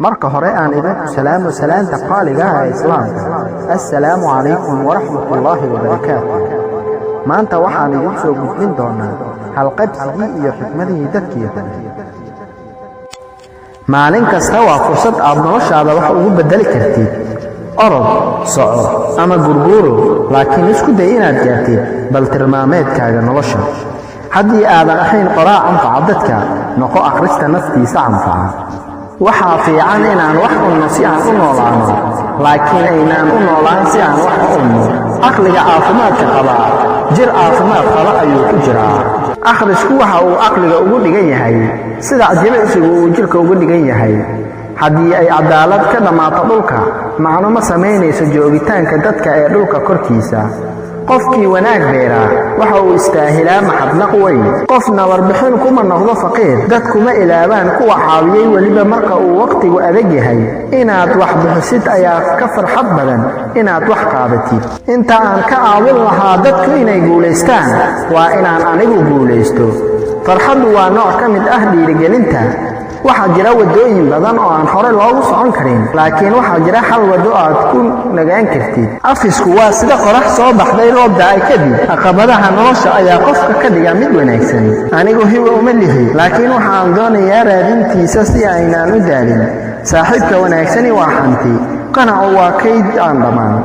marka hore aan idinku salaamo salaanta qaaliga ah ee islaamka. Assalaamu calaykum waraxmatullaahi wabarakaatuh. maanta waxaan idin soo gudbin doonaa halqabsigii iyo xikmadihii dadkii hore. maalin kasta waa fursad aad noloshaada wax ugu bedeli kartid. orod, soco ama gurguuro, laakiin isku day inaad gaartid bal tilmaameedkaaga nolosha. haddii aadan ahayn qoraac anfaca dadka, noqo akhrista naftiisa anfaca. waxaa fiican inaan wax unno si aan u noolaano, laakiin aynaan u noolaan si aan wax u unno. aqliga caafimaadka qabaa jir caafimaad qaba ayuu ku jiraa. akhrisku waxa uu aqliga ugu dhigan yahay sida jimicsigu uu jirka ugu dhigan yahay. haddii ay cadaalad ka dhammaato dhulka, macno ma samaynayso joogitaanka dadka ee dhulka korkiisa. qofkii wanaag beeraa waxa uu istaahilaa maxadnaq weyn. qofna warbixin kuma noqdo faqiir. dadkuma ilaabaan kuwa caawiyey weliba marka uu waqtigu adag yahay. inaad wax bixisid ayaa ka farxad badan inaad wax qaadatid. inta aan ka caawin lahaa dadku inay guulaystaan, waa inaan anigu guulaysto. farxaddu waa nooc ka mid ah dhiirigelinta. waxaa jira waddooyin badan oo aan hore loogu socon karin, laakiin waxaa jira hal waddo aad ku nagaan kartid. afisku waa sida qorax soo baxday roob da'ay kadib. caqabadaha nolosha ayaa qofka ka dhiga mid wanaagsan. anigu hiwa uma lihi, laakiin waxaan doonayaa raadintiisa si aynaan u daalin. saaxiibka wanaagsani waa hanti, qanacu waa kayd aan dhammaan.